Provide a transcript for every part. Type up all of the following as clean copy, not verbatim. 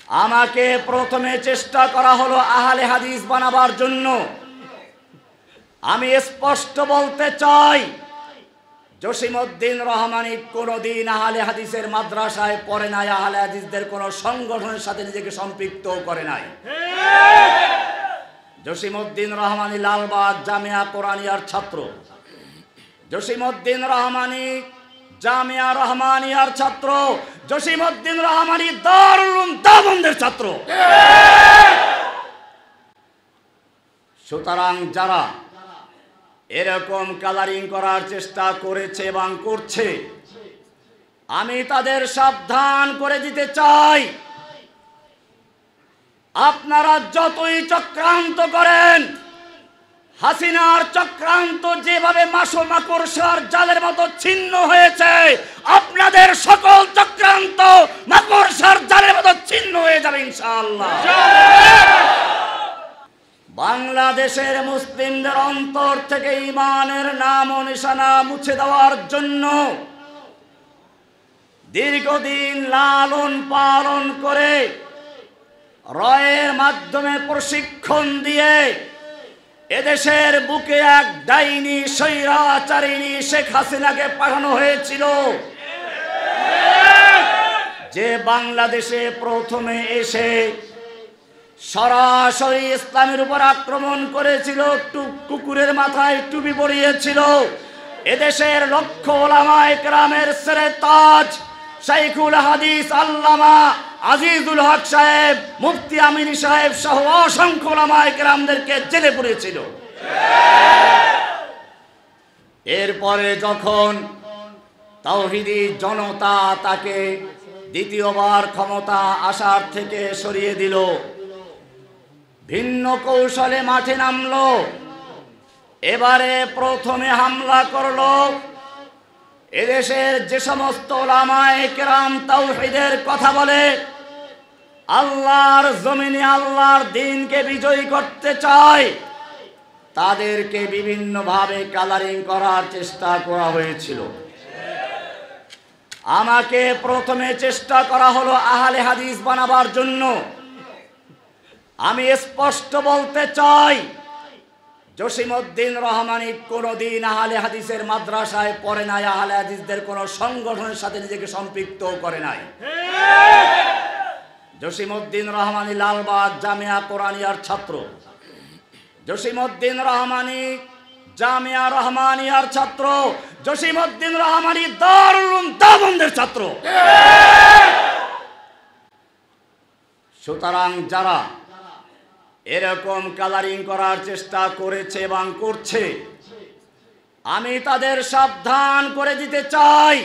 আমাকে প্রথমে চেষ্টা করা হলো আহলে হাদিস বানাবার জন্য। আমি স্পষ্ট বলতে চাই, জসিমউদ্দিন রহমানী কোনোদিন আহলে হাদিসের মাদ্রাসায় পড়ে নাই, আহলে হাদিসদের কোনো সংগঠনের সাথে নিজেকে সম্পৃক্ত করে নাই। জসিমউদ্দিন রহমানী লালবাগ জামিয়া কোরআনিয়ার ছাত্র। জসিমউদ্দিন রহমানী জামিয়া রহমানিয়ার ছাত্র। জসিমউদ্দিন রহমানী দারুল উলুম দেওবন্দের ছাত্র। সুতরাং যারা এরকম কালারিং করার চেষ্টা করেছে এবং করছে, আমি তাদের সাবধান করে দিতে চাই, আপনারা যতই চক্রান্ত করেন, হাসিনার চক্রান্ত যেভাবে মাকড়সার জালের মতো ছিন্ন হয়েছে, আপনাদের সকল চক্রান্ত মাকড়সার জালের মতো ছিন্ন হয়ে যাবে ইনশাআল্লাহ। বাংলাদেশের মুসলিমদের অন্তর থেকে ঈমানের নাম ও নিশানা মুছে দেওয়ার জন্য দীর্ঘদিন লালন পালন করে রয়ের মাধ্যমে প্রশিক্ষণ দিয়ে এদেশের বুকে এক ডাইনি স্বৈরাচারিণী শেখ হাসিনাকে পাঠানো হয়েছিল, যে বাংলাদেশে প্রথমে এসে সরাসরি ইসলামের উপর আক্রমণ করেছিল, কুকুরের মাথায় টুপি পরিয়েছিল। এদেশের লক্ষ উলামায়ে কেরামের সেরে তাজ শাইখুল হাদিস আল্লামা আজিজুল হক সাহেব, মুফতি আমিনী সাহেব সহ অসংখ্য উলামায়ে কেরামদেরকে জেলে পুরেছিল। এরপরে যখন তাওহীদি জনতা তাকে দ্বিতীয়বার ক্ষমতা আসার থেকে সরিয়ে দিল, ভিন্ন কৌশলে মাঠে নামলো। এবারে প্রথমে হামলা করলো এদেশের যে সমস্ত উলামায়ে কেরাম তাওহীদের কথা বলে, আল্লাহর জমিনে আল্লাহর দ্বীনকে বিজয়ী করতে চায়, তাদেরকে বিভিন্নভাবে কালারিং করার চেষ্টা করা হয়েছিল। আমাকে প্রথমে চেষ্টা করা হলো আহলে হাদিস বানাবার জন্য। আমি স্পষ্ট বলতে চাই, জসিমউদ্দিন রহমানী কোনোদিন আহলে হাদিসের মাদ্রাসায় পড়ে নাই, আহলে হাদিসদের কোনো সংগঠনের সাথে নিজেকে সম্পৃক্ত করে নাই। জসিমউদ্দিন রহমানী লালবাগ জামিয়া কোরআনিয়ার ছাত্র। জসিমউদ্দিন রহমানী জামিয়া রহমানিয়ার ছাত্র। জসিমউদ্দিন রহমানী দারুল উলুম দেওবন্দের ছাত্র। সুতরাং যারা এরকম কালারিং করার চেষ্টা করেছে এবং করছে, আমি তাদের সাবধান করে দিতে চাই,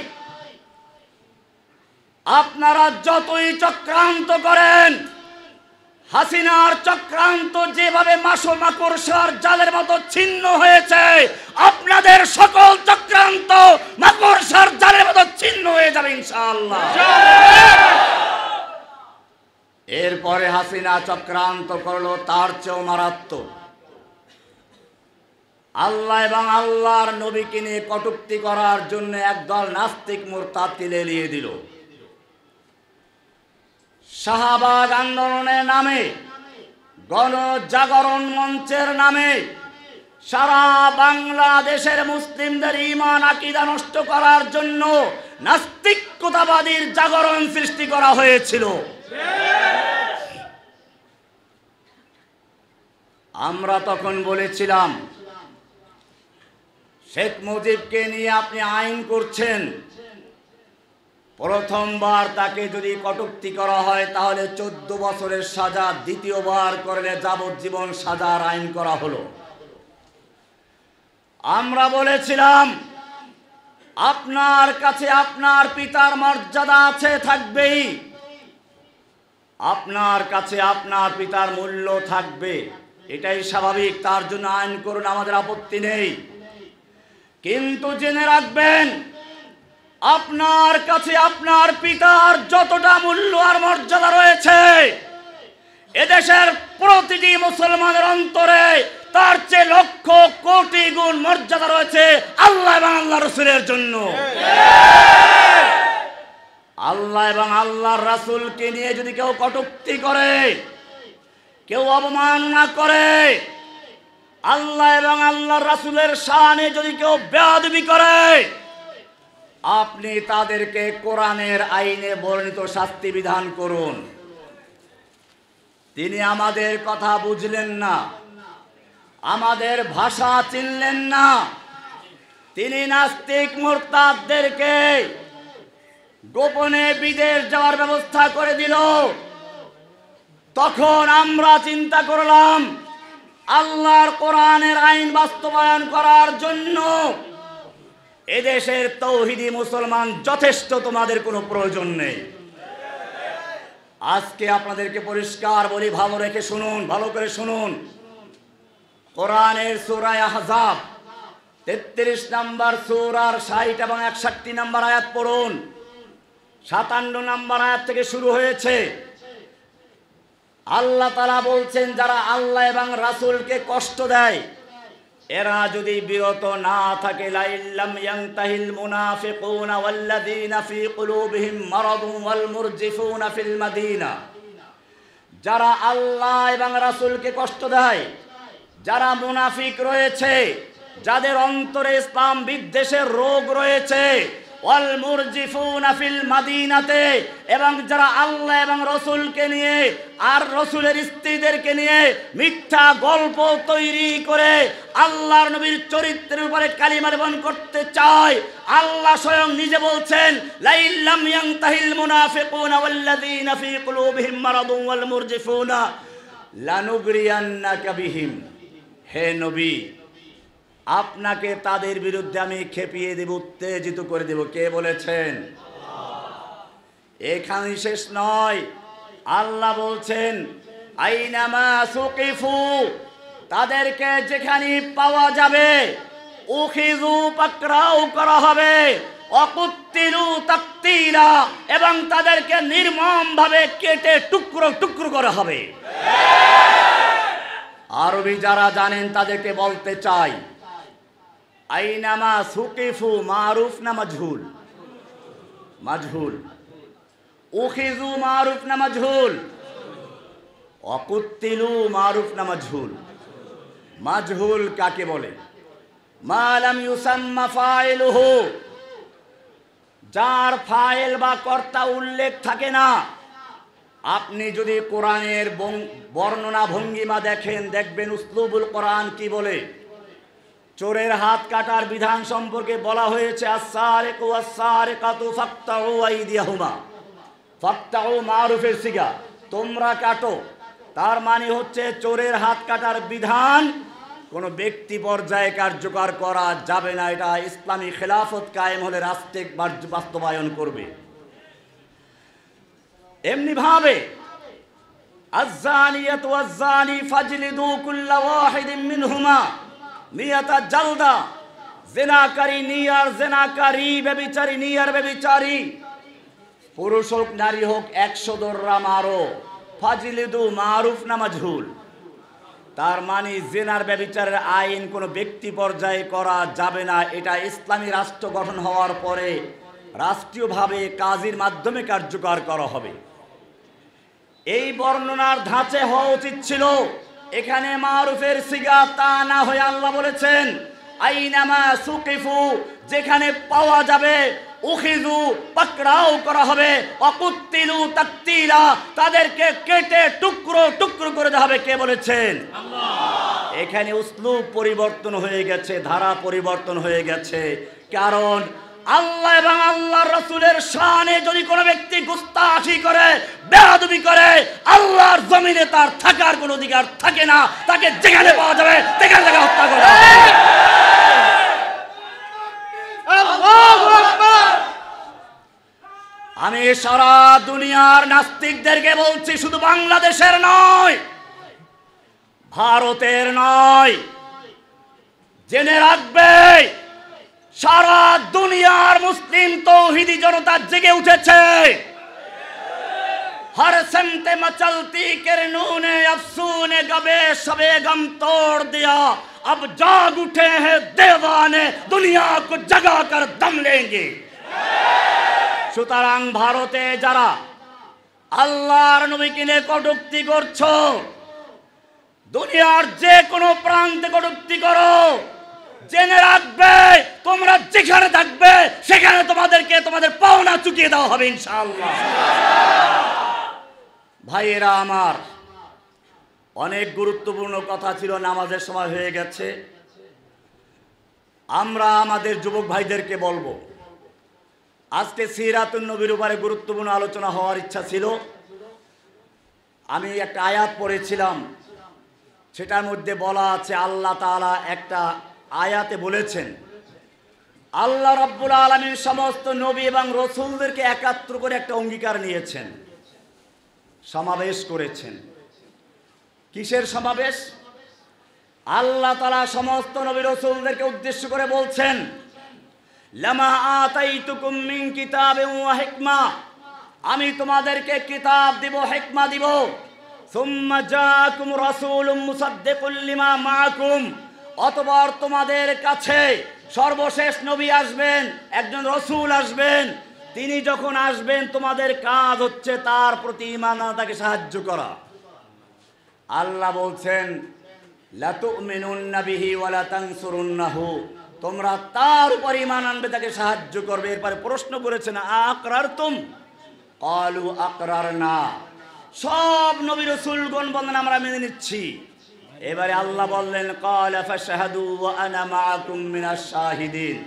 আপনারা যতই চক্রান্ত করেন, হাসিনার চক্রান্ত যেভাবে মাকড়সার জালের মতো ছিন্ন হয়েছে, আপনাদের সকল চক্রান্ত মাকড়সার জালের মতো ছিন্ন হয়ে যাবে ইনশাআল্লাহ। এরপরে হাসিনা চক্রান্ত করলো তার চেয়েও মারাত্মক। আল্লাহ এবং আল্লাহর নবীকে নিয়ে কটূক্তি করার জন্য একদল নাস্তিক মুরতাদকে লেলিয়ে দিল। শাহবাগ আন্দোলনের নামে, গণজাগরণ মঞ্চের নামে সারা বাংলাদেশের মুসলিমদের ঈমান আকীদা নষ্ট করার জন্য নাস্তিকতাবাদীর জাগরণ সৃষ্টি করা হয়েছিল। আমরা তখন বলেছিলাম, শেখ মুজিবকে নিয়ে আপনি আইন করছেন, প্রথমবার তাকে যদি কটূক্তি করা হয় তাহলে 14 বছরের সাজা, দ্বিতীয়বার করলে যাবজ্জীবন সাজার আইন করা হলো। আমরা বলেছিলাম, আপনার কাছে আপনার পিতার মর্যাদা আছে, থাকবেই, আপনার কাছে আপনার পিতার মূল্য থাকবে, এটাই স্বাভাবিক, তার জন্য আইন করুন, আমাদের আপত্তি নেই। কিন্তু জেনে রাখবেন, আপনার কাছে আপনার পিতার যতটা মূল্য আর মর্যাদা রয়েছে, এদেশের প্রতিটি মুসলমানের অন্তরে তার চেয়ে লক্ষ কোটি গুণ মর্যাদা রয়েছে আল্লাহ এবং আল্লাহ রাসূলের জন্য। আল্লাহ এবং আল্লাহর রাসূলকে নিয়ে যদি কেউ কটূক্তি করে, কেউ অবমাননা করে, আল্লাহ এবং আল্লাহর রাসূলের শানে যদি কেউ বেয়াদবি করে, আপনি তাদেরকে কোরআনের আইনে বর্ণিত শাস্তি বিধান করুন। তিনি আমাদের কথা বুঝলেন না, আমাদের ভাষা চিনলেন না। তিনি নাস্তিক মুরতাদদেরকে গোপনে বিদেশ যাওয়ার ব্যবস্থা করে দিল। তখন আমরা চিন্তা করলাম, আল্লাহর কোরআনের আইন বাস্তবায়ন করার জন্য এদেশের তৌহিদি মুসলমান যথেষ্ট, তোমাদের কোনো প্রয়োজন নেই। আজকে আপনাদেরকে পরিষ্কার বলি, ভালো রেখে শুনুন, ভালো করে শুনুন। কোরআনের সূরা আহজাব 33 নম্বর সূরার 60 এবং 61 নম্বর আয়াত পড়ুন। 57 নম্বর আয়াত থেকে শুরু হয়েছে। আল্লাহ তাআলা বলছেন, যারা আল্লাহ এবং রাসূলকে কষ্ট দেয়, এরা যদি বিরত না থাকে, লাইল্লাম ইয়ানতাহিল মুনাফিকুনা ওয়াল্লাযীনা ফী কুলুবিহিম মারাদুন ওয়াল মুরজিফুনা ফিল মাদিনা। যারা আল্লাহ এবং রাসূলকে কষ্ট দেয়, যারা মুনাফিক রয়েছে, যাদের অন্তরে ইসলাম বিদ্বেষের রোগ রয়েছে, ওয়াল মুরজিফুনা ফিল মাদিনাতে, এবং যারা আল্লাহ এবং রাসূলকে নিয়ে আর রাসূলের স্ত্রীদেরকে নিয়ে মিথ্যা গল্প তৈরি করে আল্লাহর নবীর চরিত্রের উপরে কালিমা লেপন করতে চায়, আল্লাহ স্বয়ং নিজে বলছেন, লাইল্লাম ইয়ানতাহিল মুনাফিকুনা ওয়াল্লাযীনা ফী কুলুবিহিম মারাদুন ওয়াল মুরজিফুনা লানুগরিয়ান্নাকা বিহিম। হে নবী, আপনাকে তাদের বিরুদ্ধে আমি খেপিয়ে দেব, উত্তেজিত করে দেব। কে বলেছেন? এখানে শেষ নয়, আল্লাহ বলছেন, আইনামা সুকিফু, তাদেরকে যেখানে পাওয়া যাবে, উখিযু, পাকড়াও করা হবে, অকুত্তিলু তাকতিলা, এবং তাদেরকে নির্মমভাবে কেটে টুকরো টুকরো করা হবে। আরবি যারা জানেন তাদেরকে বলতে চাই, আইনামা সুকিফু মারুফ না মাজহুল? মাজহুল। উখিযু মারুফ না মাজহুল? অকুত্তিলু মারুফ না মাজহুল? মাজহুল কাকে বলে? মা লাম ইউসাম্মা ফাইলুহু, যার ফাইল বা কর্তা উল্লেখ থাকে না। আপনি যদি কোরআনের বর্ণনা ভঙ্গিমা দেখেন, দেখবেন উসলুবুল কোরআন কি বলে। চোরের হাত কাটার বিধান সম্পর্কে বলা হয়েছে, আস-সারিকু ওয়াস-সারিকাতু ফাকতাউ আইদিয়াহুমা। ফাকতাউ মারুফের সিগা, তোমরা কাটো। তার মানে হচ্ছে চোরের হাত কাটার বিধান কোনো ব্যক্তি পর্যায়ে কার্যকর করা যাবে না। এটা ইসলামী খেলাফত কায়েম হলে রাষ্ট্রে বাস্তবায়ন করবে। এমনি ভাবে আয-যানিয়াতু ওয়াজ-যানি ফাজলিদু কুল্লা ওয়াহিদিন মিনহুমা মিয়াতা জালদা, জিনাকারী নিয়ার জিনাকারী, ব্যভিচারী নিয়ার ব্যভিচারী, পুরুষ হোক নারী হোক 100 দররা মারো। ফাজলিদু মারুফ না মাজহুল? তার মানে জিনার ব্যভিচারের আইন কোনো ব্যক্তি পর্যায়ে করা যাবে না। এটা ইসলামী রাষ্ট্র গঠন হওয়ার পরে রাষ্ট্রীয়ভাবে কাজীর মাধ্যমে কার্যকর করা হবে। এই বর্ণনার ধাঁচে হওয়া উচিত ছিল এখানে মারুফের সিগা, তা না হয়ে আল্লাহ বলেছেন আইনামা সুকিফু, যেখানে পাওয়া যাবে, উখিযু, পাকড়াও করা হবে, অকুত্তিলু তাকতিলা, তাদেরকে কেটে টুকরো টুকরো করে দেওয়া হবে। কে বলেছেন? আল্লাহ। এখানে উসলুব পরিবর্তন হয়ে গেছে, ধারা পরিবর্তন হয়ে গেছে। কারণ আল্লাহ এবং আল্লাহর রাসূলের শানে যদি কোনো ব্যক্তি গুস্তাখি করে, বেয়াদবি করে, আল্লাহর জমিনে তার থাকার কোনো অধিকার থাকে না। তাকে যেখানে পাওয়া যাবে সেখানে তাকে হত্যা করা হবে। আল্লাহু আকবার। আমি সারা দুনিয়ার নাস্তিকদেরকে বলছি, শুধু বাংলাদেশের নয়, ভারতের নয়, জেনে রাখবে সারা দুনিয়ার মুসলিম তৌহিদি জনতা জেগে উঠেছে। हर समत मचलती किरणों ने अफसून गबे सबे गम तोड़ दिया, अब जाग उठे हैं दीवाने, दुनिया को जगा कर दम लेंगे। সুতরাং ভারতে যারা আল্লাহর নবীকে নিয়ে কটূক্তি করছো, দুনিয়ার যে কোনো প্রান্তে কটূক্তি করো, জেনে রাখবে তোমরা যেখানে থাকবে সেখানে তোমাদেরকে তোমাদের পাওনা চুকিয়ে দেওয়া হবে ইনশাআল্লাহ। ভাইয়েরা আমার, অনেক গুরুত্বপূর্ণ কথা ছিল, নামাজের সময় হয়ে গেছে। আমরা আমাদের যুবক ভাইদেরকে বলবো, আজকে সিরাতুন নবীর উপরে গুরুত্বপূর্ণ আলোচনা হওয়ার ইচ্ছা ছিল। আমি একটা আয়াত পড়েছিলাম, সেটার মধ্যে বলা আছে, আল্লাহ তাআলা একটা আয়াতে বলেছেন, আল্লাহ রাব্বুল আলামিন সমস্ত নবী এবং রাসূলদেরকে একাত্র করে একটা অঙ্গীকার নিয়েছেন, সমাবেশ করেছেন। কিসের সমাবেশ? আল্লাহ তাআলা সমস্ত নবী রাসূলদেরকে উদ্দেশ্য করে বলছেন, লামা আতাইতুকুম মিন কিতাবিন ওয়া হিকমা, আমি তোমাদেরকে কিতাব দিব, হিকমা দিব। সুম্মা জাআকুম রাসূলুম মুসাদ্দিকুল লিমা মাআকুম, অতঃপর তোমাদের কাছে সর্বশেষ নবী আসবেন, একজন রাসূল আসবেন। তিনি যখন আসবেন তোমাদের কাজ হচ্ছে তার প্রতি ঈমান আনা, তাকে সাহায্য করা। আল্লাহ বলছেন, লা তুমিনুন্না বিহি ওয়া লা তানসুরুন্নাহু, তোমরা তার উপর ঈমান আনবে, তাকে সাহায্য করবে। এরপরে প্রশ্ন করেছেন, আকরারতুম, ক্বালু আকরারনা, সব নবী রাসূলগণ বলেন আমরা মেনে নিচ্ছি। এবারে আল্লাহ বললেন, ক্বালা ফাশহাদু ওয়া আনা মাআকুম মিনাশ শাহিদিন,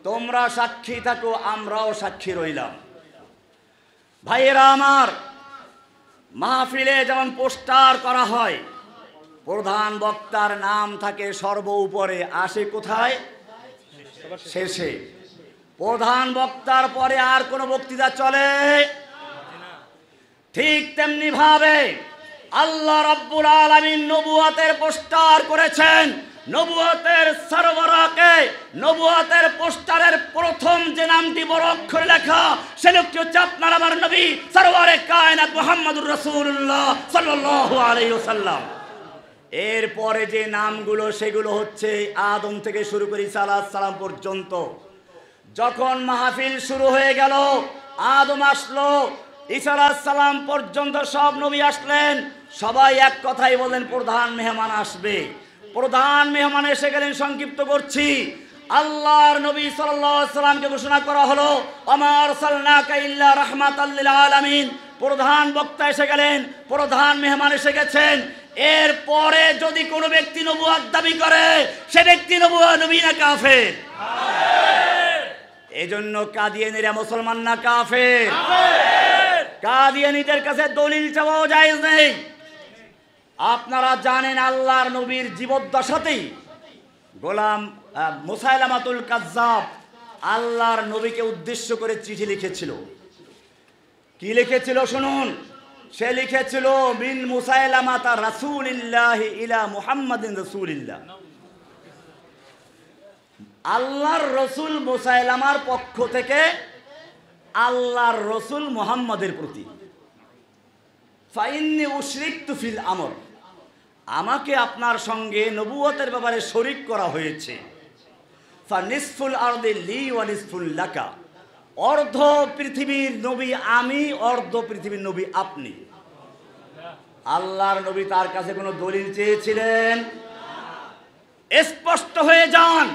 তোমরা সাক্ষী থাকো, আমরাও সাক্ষী রইলাম। ভাইয়েরা আমার, মাহফিলে যেমন পোস্টার করা হয়, প্রধান বক্তার নাম থাকে সর্ব উপরে, আসে কোথায়? শেষে। প্রধান বক্তার পরে আর কোনো বক্তৃতা চলে? ঠিক তেমনি ভাবে আল্লাহ রাব্বুল আলামিন নবুয়তের পোস্টার করেছেন। নবুয়তের সরবরাহকে, নবুয়তের পোস্টারের প্রথম যে নামটি বড় অক্ষরে লেখা, সে লোকটি হচ্ছে আপনার আমার নবী সরওয়ারে কায়নাত মুহাম্মদুর রাসূলুল্লাহ সাল্লাল্লাহু আলাইহি ওয়াসাল্লাম। এরপরে যে নামগুলো, সেগুলো হচ্ছে আদম থেকে শুরু করে ঈসা আলাইহিস সালাম পর্যন্ত। যখন মাহফিল শুরু হয়ে গেল, আদম আসলো, ঈসা আলাইহিস সালাম পর্যন্ত সব নবী আসলেন, সবাই এক কথাই বলেন, প্রধান মেহমান আসবে। প্রধান মেহমান এসে গেলেন। সংক্ষিপ্ত করছি, আল্লাহর নবী সাল্লাল্লাহু আলাইহি ওয়াসাল্লামকে ঘোষণা করা হলো, আমা আরসালনাকা ইল্লা রাহমাতাল লিল আলামিন। প্রধান বক্তা এসে গেলেন, প্রধান মেহমান এসে গেছেন। এরপরে যদি কোনো ব্যক্তি নবুয়ত দাবি করে, সে ব্যক্তি নবী না কাফের? এজন্য কাদিয়ানীরা মুসলমান না কাফের? কাদিয়ানীদের কাছে দলিল চাওয়াও জায়েজ নেই। আপনারা জানেন, আল্লাহর নবীর জীবদ্দশাতেই গোলাম মুসাইলামাতুল কাজ্জাব আল্লাহর নবীকে উদ্দেশ্য করে চিঠি লিখেছিল। কি লিখেছিল শুনুন। সে লিখেছিল, মিন মুসাইলামাতা রাসূলিল্লাহি ইলা মুহাম্মাদিন রাসূলিল্লাহ, আল্লাহর রসুল মুসাইলামার পক্ষ থেকে আল্লাহর রসুল মুহাম্মাদের প্রতি, ফাইন্নি উশরিকতু ফিল আমর, আমাকে আপনার সঙ্গে নবুয়তের ব্যাপারে শরীক করা হয়েছে। ফানিসফুল আরদি লি ওয়া নিসফুল লাকা, অর্ধ পৃথিবীর নবী আমি, অর্ধ পৃথিবীর নবী আপনি। আল্লাহর নবী তার কাছে কোনো দলিল চেয়েছিলেন? স্পষ্ট হয়ে যান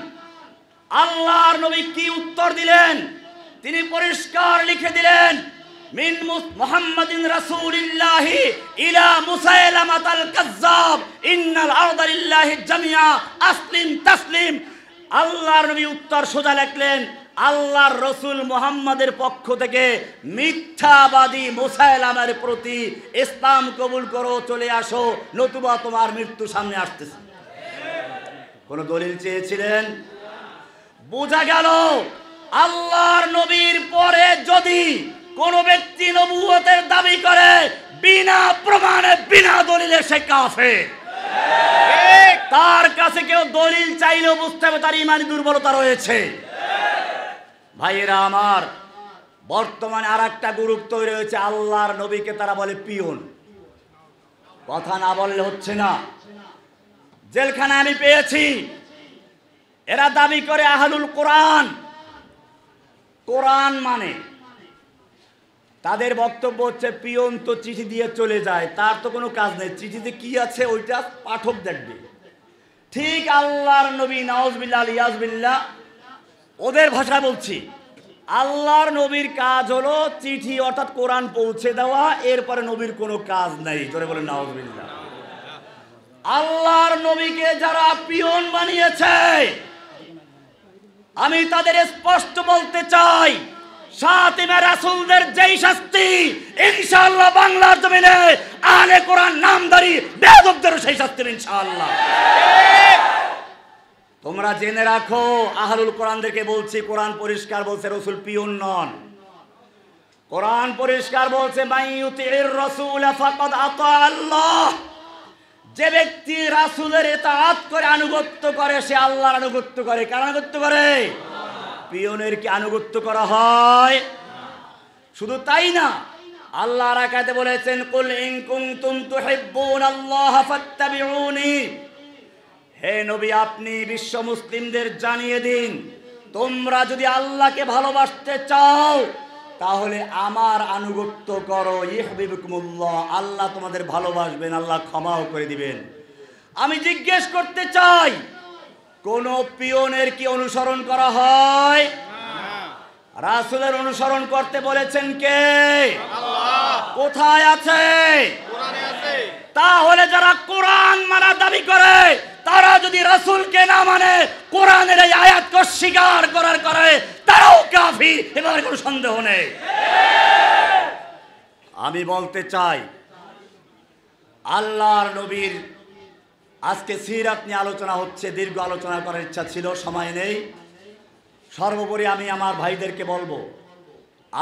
আল্লাহর নবী কি উত্তর দিলেন। তিনি পরিষ্কার লিখে দিলেন, মিন মুহাম্মাদিন রাসূলিল্লাহি ইলা মুসাইলামাতাল কাজ্জাব ইন্নাল আরদা লিল্লাহি জামিআ আসলিম তাসলিম। আল্লাহর নবী উত্তর সোজা লিখলেন, আল্লাহর রসুল মুহাম্মাদের পক্ষ থেকে মিথ্যাবাদী মুসাইলামার প্রতি ইসলাম কবুল করো, চলে আসো, নতুবা তোমার মৃত্যু সামনে আসতেছে। কোন দলিল চেয়েছিলেন? বোঝা গেল আল্লাহর নবীর পরে যদি কোন ব্যক্তি নবুয়তের দাবি করে, বিনা প্রমাণে বিনা দলিলে সে কাফের। তার কাছে কেউ দলিল চাইলেও বুঝতে হবে তার ঈমানি দুর্বলতা রয়েছে। ভাইয়েরা আমার, বর্তমানে আর একটা গ্রুপ তৈরি হয়েছে, আল্লাহর নবীকে তারা বলে পিয়ন। কথা না বললে হচ্ছে না। জেলখানায় আমি পেয়েছি, এরা দাবি করে আহলুল কোরআন। কোরআন মানে তাদের বক্তব্য হচ্ছে পিয়ন তো চিঠি দিয়ে চলে যায়, তার তো কোনো কাজ নেই, চিঠিতে কি আছে ওইটা পাঠক দেখবে। ঠিক আল্লাহর নবী নাউজুবিল্লাহ আলিয়াজবিল্লাহ, ওদের ভাষা বলছি, আল্লাহর নবীর কাজ হলো চিঠি অর্থাৎ কোরআন পৌঁছে দেওয়া, এরপরে নবীর কোনো কাজ নেই। জোরে বলেন নাউজুবিল্লাহ। আল্লাহর নবীকে যারা পিয়ন বানিয়েছে, আমি তাদের স্পষ্ট বলতে চাই, শাতিমে রাসূলদের যেই শাস্তি, ইনশাআল্লাহ বাংলার জমিনে আলে কোরআন নামধারী বেয়াদবদেরও সেই শাস্তি ইনশাআল্লাহ। তোমরা জেনে রাখো, আহলুল কোরআনদেরকে বলছি, কোরআন পরিষ্কার বলছে রাসূল পিয়ন নন। কোরআন পরিষ্কার বলছে মাইয়ুতির রাসূল ফাকাদ আতা আল্লাহ, যে ব্যক্তি রাসূলের ইতাআত করে আনুগত্য করে সে আল্লাহর আনুগত্য করে। কার আনুগত্য করে? পিয়নের কি আনুগত্য করা হয়? শুধু তাই না, আল্লাহ রাকাতে বলেছেন কুল ইন কুনতুম তুহিব্বুনাল্লাহ ফাত্তাবিউনি, হে নবী আপনি বিশ্ব মুসলিমদের জানিয়ে দিন, তোমরা যদি আল্লাহকে ভালোবাসতে চাও তাহলে আমার আনুগত্য করো, ইহবিবকুমুল্লাহ, আল্লাহ তোমাদের ভালোবাসবেন, আল্লাহ ক্ষমাও করে দিবেন। আমি জিজ্ঞেস করতে চাই, কোন পিয়নের কি অনুসরণ করা হয়? রাসূলের অনুসরণ করতে বলেছেন কে? আল্লাহ। কোথায় আছে? কোরআনে আছে। তাহলে যারা কোরআন মানার দাবি করে তারা যদি রাসূলকে না মানে, কোরআনের এই আয়াতকে স্বীকার করে তারাও কাফির, এবারে কোনো সন্দেহ নেই। আমি বলতে চাই, আল্লাহর নবীর আজকে সিরাত নিয়ে আলোচনা হচ্ছে, দীর্ঘ আলোচনা করার ইচ্ছা ছিল, সময় নেই। সর্বোপরি আমি আমার ভাইদেরকে বলবো,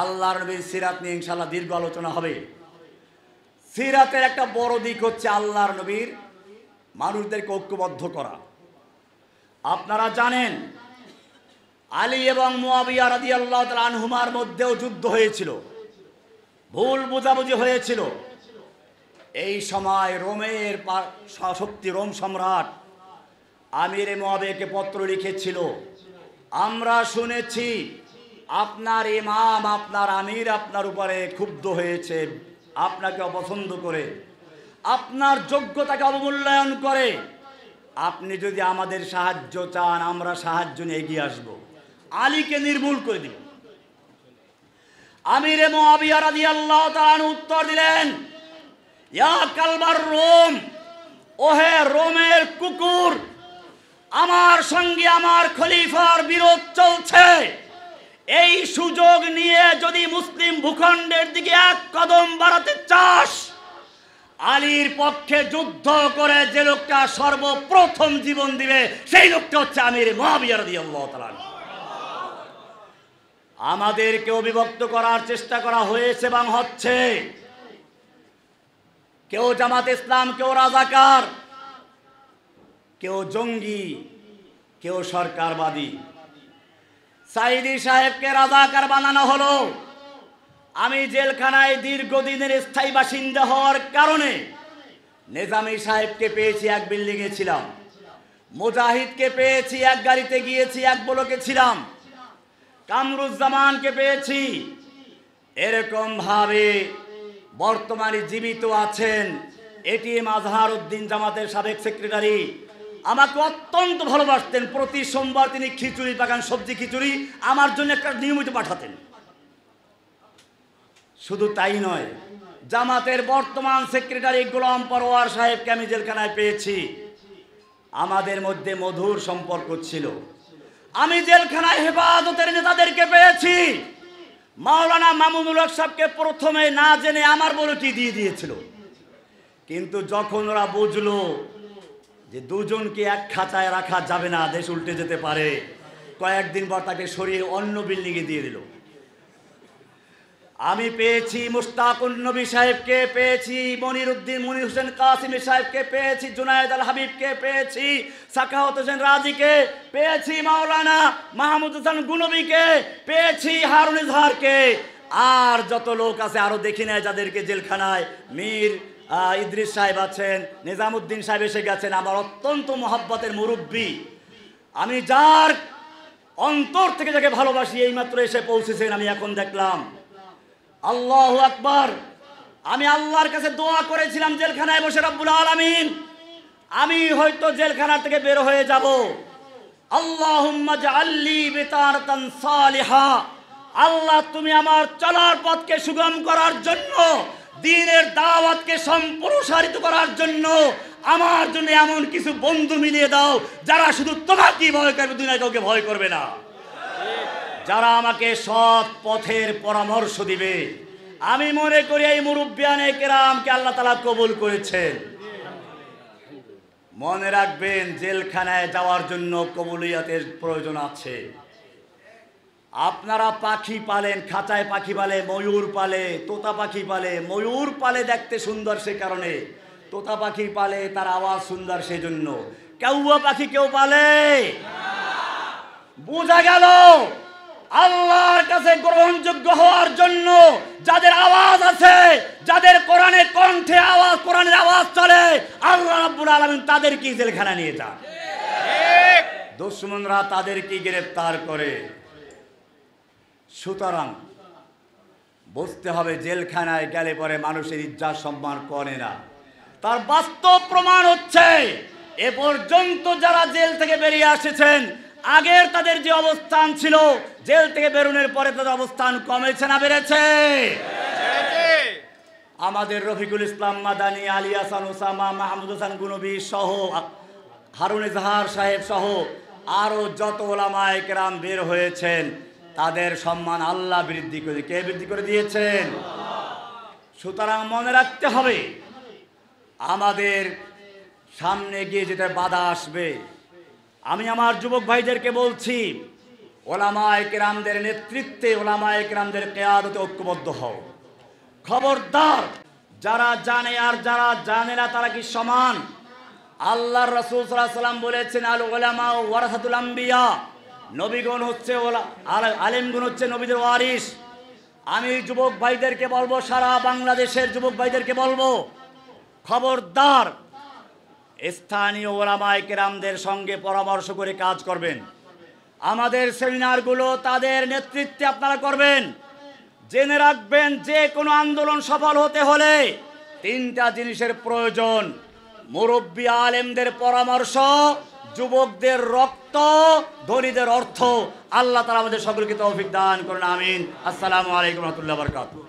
আল্লাহর নবীর সিরাত নিয়ে ইনশাআল্লাহ দীর্ঘ আলোচনা হবে। সিরাতের একটা বড় দিক হচ্ছে আল্লাহর নবীর মানুষদেরকে ঐক্যবদ্ধ করা। আপনারা জানেন আলী এবং মুয়াবিয়া রাদিয়াল্লাহু তাআলা আনহুমার মধ্যেও যুদ্ধ হয়েছিল, ভুল বোঝাবুঝি হয়েছিল। এই সময় রোমের শক্তি রোম সম্রাট আমিরে মুয়াবিয়াকে পত্র লিখেছিল, আমরা শুনেছি আপনার ইমাম, আপনার আমির আপনার উপরে ক্ষুব্ধ হয়েছে, আপনাকে অপছন্দ করে, আপনার যোগ্যতাকে অবমূল্যায়ন করে। আপনি যদি আমাদের সাহায্য চান আমরা সাহায্য নিয়ে এগিয়ে আসব, আলীকে নির্মূল করে দিব। আমিরে মুয়াবিয়া রাদিয়াল্লাহু তাআলা আনহু উত্তর দিলেন, ইয়া কালবার রোম, ওহে রোমের কুকুর, আমার সঙ্গে আমার খলিফার বিরোধ চলছে, এই সুযোগ নিয়ে যদি মুসলিম ভূখণ্ডের দিকে এক কদম বাড়াতে চাস, আলীর পক্ষে যুদ্ধ করে যে লোকটা সর্বপ্রথম জীবন দিবে সেই লোকটা হচ্ছে আমির মুয়াবিয়া রাদিয়াল্লাহু তাআলা। আমাদেরকে অবিভক্ত করার চেষ্টা করা হয়েছে এবং হচ্ছে। কেউ জামাত ইসলাম, কেউ রাজাকার, কেউ জঙ্গি, কেউ সরকারবাদী। সাইদি সাহেবকে রাজাকার বানানো হলো। আমি জেলখানায় দীর্ঘদিনের স্থায়ী বাসিন্দা হওয়ার কারণে নিজামী সাহেবকে পেয়েছি, এক বিল্ডিংয়ে ছিলাম। মুজাহিদকে পেয়েছি, এক গাড়িতে গিয়েছি, এক ব্লকে ছিলাম। কামরুজ্জামানকে পেয়েছি। এরকম ভাবে বর্তমানে জীবিত আছেন এটিএম আজহারউদ্দিন, জামাতের সাবেক সেক্রেটারি, আমাকে অত্যন্ত ভালোবাসতেন। প্রতি সোমবার তিনি খিচুড়ি পাকান, সবজি খিচুড়ি আমার জন্য একটা নিয়মিত পাঠাতেন। শুধু তাই নয়, জামাতের বর্তমান সেক্রেটারি গোলাম পরওয়ার সাহেবকে আমি জেলখানায় পেয়েছি। আমাদের মধ্যে মধুর সম্পর্ক ছিল। আমি জেলখানায় হেফাজতের নেতাদেরকে পেয়েছি। মাওলানা মামুনুল হক সাহেবকে প্রথমে না জেনে আমার বলটি দিয়ে দিয়েছিল, কিন্তু যখন ওরা বুঝলো যে দুজনকে এক খাঁচায় রাখা যাবে না, দেশ উল্টে যেতে পারে, কয়েকদিন পর তাকে সরিয়ে অন্য বিল্ডিংয়ে দিয়ে দিল। আমি পেয়েছি মুশতাকুন নবী সাহেবকে, পেয়েছি মনির হোসেন কাসিমি সাহেবকে, পেয়েছি জুনায়েদ আল হাবিবকে, পেয়েছি সাখাওয়াত হোসেন রাজিকে, পেয়েছি মাওলানা মাহমুদ হাসান গুনবীকে, পেয়েছি হারুন ইজহারকে, আর যত লোক আছে আরো দেখি নাই যাদেরকে জেলখানায়। মীর ইদ্রিস সাহেব আছেন, নিজামুদ্দিন সাহেব এসে গেছেন, আমার অত্যন্ত মহব্বতের মুরব্বী। আমি যার অন্তর থেকে যাকে ভালোবাসি এইমাত্র এসে পৌঁছেছেন। আমি এখন দেখলাম আল্লাহু আকবার। আমি আল্লাহর কাছে দোয়া করেছিলাম জেলখানায় বসে, রব্বুল আলামিন আমি হয়তো জেলখানা থেকে বের হয়ে যাব, আল্লাহুম্মা জাআললি বিতারাতান সালিহা, আল্লাহ তুমি আমার চলার পথকে সুগম করার জন্য, দ্বীনের দাওয়াতকে সম্প্রসারিত করার জন্য আমার জন্য এমন কিছু বন্ধু মিলিয়ে দাও যারা শুধু তোমাকেই ভয় করবে, দুনিয়ায় কাউকে ভয় করবে না, যারা আমাকে সৎ পথের পরামর্শ দিবে। আমি মনে করি এই মুরব্বিয়ানে কেরামকে আল্লাহ তাআলা কবুল করেছেন। মনে রাখবেন, জেলখানায় যাওয়ার জন্য কবুলিয়াতের প্রয়োজন আছে। আপনারা পাখি পালেন, খাঁচায় পাখি পালে, ময়ূর পালে, তোতা পাখি পালে। ময়ূর পালে দেখতে সুন্দর সে কারণে, তোতা পাখি পালে তার আওয়াজ সুন্দর সেই জন্য। কাউয়া পাখি কেউ পালে? বোঝা গেল আল্লাহর কাছে গ্রহণযোগ্য হওয়ার জন্য যাদের আওয়াজ আছে, যাদের কোরআনের কণ্ঠে আওয়াজ, কোরআনের আওয়াজ চলে, আল্লাহ রাব্বুল আলামিন তাদেরকেই জেলখানা নিয়ে যান, দুশমনরা তাদেরকেই গ্রেফতার করে। সুতরাং বুঝতে হবে, জেলখানায় গেলে পরে মানুষের ইজ্জত সম্মান করে না। তার বাস্তব প্রমাণ হচ্ছে এ পর্যন্ত যারা জেল থেকে বেরিয়ে এসেছেন, আগের তাদের যে অবস্থান ছিল, জেল থেকে বেরোনোর পরে তাদের অবস্থান কমেছে না বেড়েছে? আমাদের রফিকুল ইসলাম মাদানী, আলী হাসান ওসামা, মাহমুদ হাসান গুনবী সহ, হারুন ইজহার সাহেব সহ আরো যত ওলামায়ে কেরাম বের হয়েছেন, তাদের সম্মান আল্লাহ বৃদ্ধি করে, কে বৃদ্ধি করে দিয়েছেন? সুতরাং মনে রাখতে হবে, আমাদের সামনে গিয়ে যেটা বাধা আসবে, আমি আমার যুবক ভাইদেরকে বলছি, ওলামায়ে কেরামদের নেতৃত্বে, ওলামায়ে কেরামদের কিয়াদতে ঐক্যবদ্ধ হও। খবরদার, যারা জানে আর যারা জানে না তারা কি সমান? আল্লাহর রাসূল সাল্লাল্লাহু আলাইহি ওয়াসাল্লাম বলেছেন, আল উলামা ওয়ারাসাতুল আম্বিয়া, নবীগণ হচ্ছে আলেমগণ হচ্ছে নবীদের ওয়ারিস। আমি যুবক ভাইদেরকে বলবো, সারা বাংলাদেশের যুবক ভাইদেরকে বলবো, খবরদার স্থানীয় ওলামায়ে কেরামদের সঙ্গে পরামর্শ করে কাজ করবেন। আমাদের সেমিনারগুলো তাদের নেতৃত্বে আপনারা করবেন। জেনে রাখবেন, যে কোনো আন্দোলন সফল হতে হলে তিনটা জিনিসের প্রয়োজন: মুরব্বী আলেমদের পরামর্শ, যুবকদের রক্ত, ধনীদের অর্থ। আল্লাহ তাআলা আমাদের সকলকে তৌফিক দান করুন, আমিন। আসসালামু আলাইকুম ওয়া রাহমাতুল্লাহি ওয়া বারাকাতুহু।